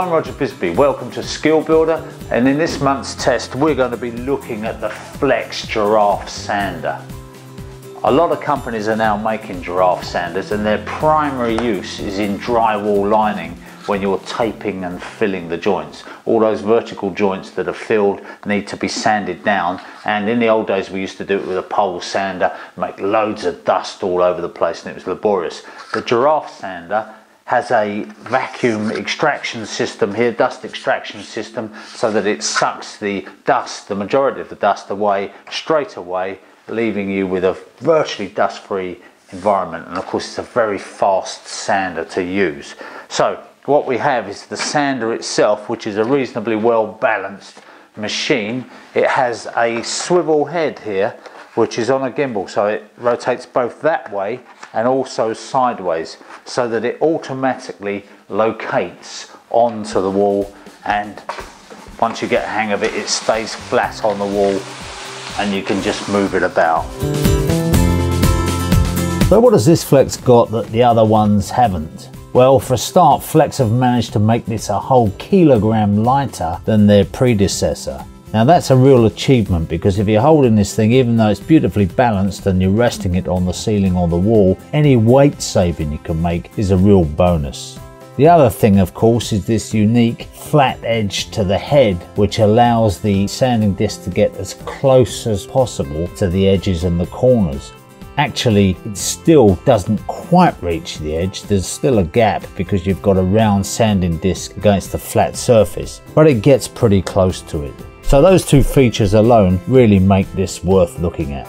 I'm Roger Bisbee, welcome to Skill Builder, and in this month's test we're going to be looking at the FLEX Giraffe sander. A lot of companies are now making giraffe sanders and their primary use is in drywall lining when you're taping and filling the joints. All those vertical joints that are filled need to be sanded down, and in the old days we used to do it with a pole sander, make loads of dust all over the place, and it was laborious. The giraffe sander has a vacuum extraction system here, dust extraction system, so that it sucks the dust, the majority of the dust away straight away, leaving you with a virtually dust-free environment. And of course it's a very fast sander to use. So what we have is the sander itself, which is a reasonably well balanced machine. It has a swivel head here which is on a gimbal, so it rotates both that way and also sideways, so that it automatically locates onto the wall, and once you get a hang of it, it stays flat on the wall and you can just move it about. So what has this FLEX got that the other ones haven't? Well, for a start, FLEX have managed to make this a whole kilogram lighter than their predecessor. Now that's a real achievement, because if you're holding this thing, even though it's beautifully balanced and you're resting it on the ceiling or the wall, any weight saving you can make is a real bonus. The other thing, of course, is this unique flat edge to the head, which allows the sanding disc to get as close as possible to the edges and the corners. Actually, it still doesn't quite reach the edge. There's still a gap because you've got a round sanding disc against a flat surface, but it gets pretty close to it. So those two features alone really make this worth looking at.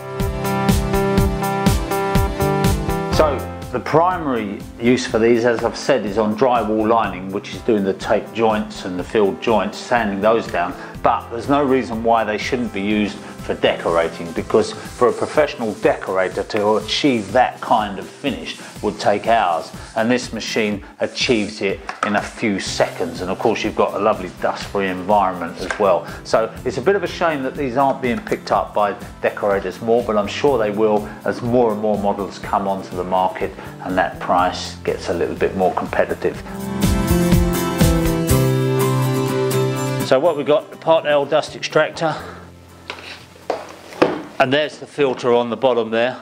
So the primary use for these, as I've said, is on drywall lining, which is doing the tape joints and the filled joints, sanding those down. But there's no reason why they shouldn't be used for decorating, because for a professional decorator to achieve that kind of finish would take hours, and this machine achieves it in a few seconds. And of course you've got a lovely dust-free environment as well. So it's a bit of a shame that these aren't being picked up by decorators more, but I'm sure they will as more and more models come onto the market and that price gets a little bit more competitive. So what we've got, the Part L dust extractor, and there's the filter on the bottom there.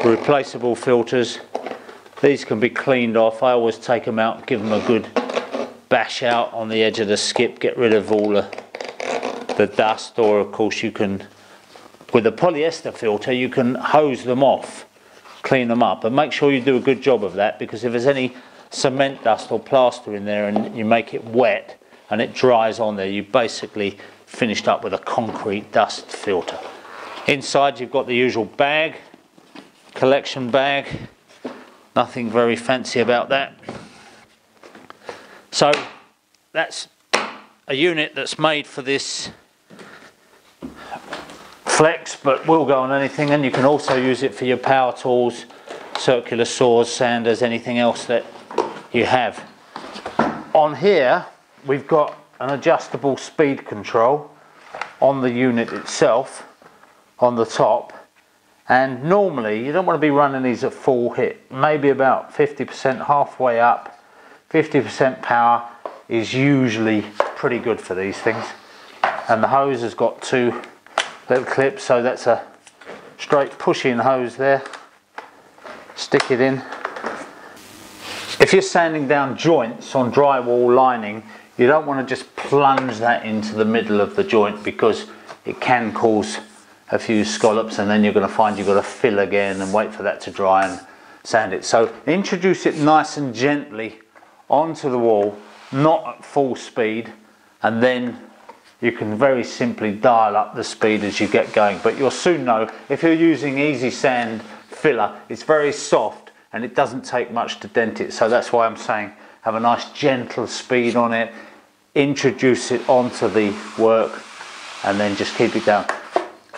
Replaceable filters. These can be cleaned off. I always take them out, give them a good bash out on the edge of the skip, get rid of all the dust, or of course you can, with a polyester filter, you can hose them off, clean them up, and make sure you do a good job of that, because if there's any cement dust or plaster in there and you make it wet and it dries on there, you basically finished up with a concrete dust filter. Inside you've got the usual bag, collection bag, nothing very fancy about that. So that's a unit that's made for this FLEX, but will go on anything, and you can also use it for your power tools, circular saws, sanders, anything else that you have. On here we've got an adjustable speed control on the unit itself, on the top, and normally you don't want to be running these at full hit, maybe about 50%, halfway up. 50% power is usually pretty good for these things. And the hose has got two little clips, so that's a straight push-in hose there. Stick it in. If you're sanding down joints on drywall lining, you don't want to just plunge that into the middle of the joint, because it can cause a few scallops, and then you're going to find you've got to fill again and wait for that to dry and sand it. So introduce it nice and gently onto the wall, not at full speed, and then you can very simply dial up the speed as you get going. But you'll soon know, if you're using easy sand filler, it's very soft and it doesn't take much to dent it. So that's why I'm saying have a nice gentle speed on it, introduce it onto the work, and then just keep it down.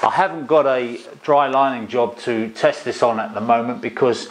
I haven't got a dry lining job to test this on at the moment, because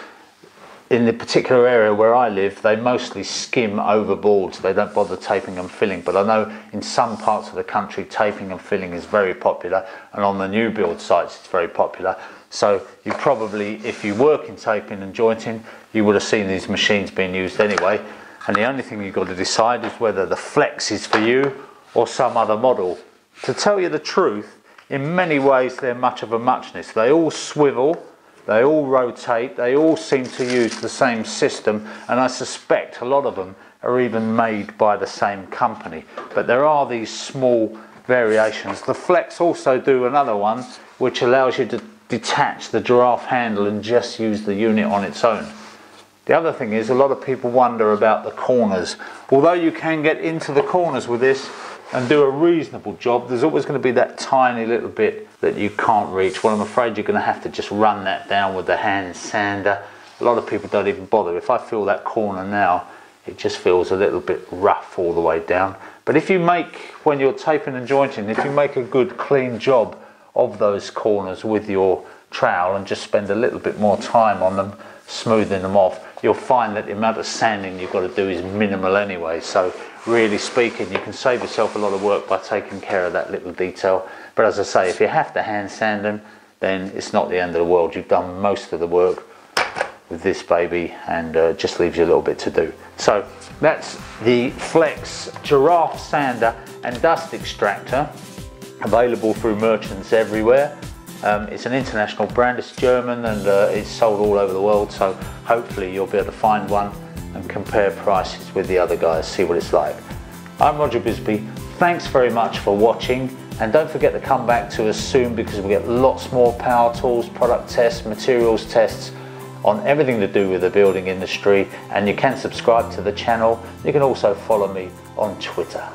in the particular area where I live, they mostly skim over boards. They don't bother taping and filling, but I know in some parts of the country taping and filling is very popular, and on the new build sites it's very popular. So you probably, if you work in taping and jointing, you would have seen these machines being used anyway. and the only thing you've got to decide is whether the Flex is for you or some other model. To tell you the truth, in many ways they're much of a muchness. They all swivel, they all rotate, they all seem to use the same system, and I suspect a lot of them are even made by the same company. But there are these small variations. The Flex also do another one which allows you to detach the giraffe handle and just use the unit on its own. The other thing is, a lot of people wonder about the corners. Although you can get into the corners with this and do a reasonable job, there's always going to be that tiny little bit that you can't reach. Well, I'm afraid you're going to have to just run that down with the hand sander. A lot of people don't even bother. If I feel that corner now, it just feels a little bit rough all the way down. But if you make, when you're taping and jointing, if you make a good clean job of those corners with your trowel and just spend a little bit more time on them, smoothing them off, you'll find that the amount of sanding you've got to do is minimal anyway. So really speaking, you can save yourself a lot of work by taking care of that little detail. But as I say, if you have to hand sand them, then it's not the end of the world. You've done most of the work with this baby, and just leaves you a little bit to do. So that's the Flex Giraffe Sander and Dust Extractor, available through merchants everywhere. It's an international brand, it's German, and it's sold all over the world, so hopefully you'll be able to find one and compare prices with the other guys, see what it's like. I'm Roger Bisbee, thanks very much for watching, and don't forget to come back to us soon, because we get lots more power tools, product tests, materials tests on everything to do with the building industry. And you can subscribe to the channel. You can also follow me on Twitter.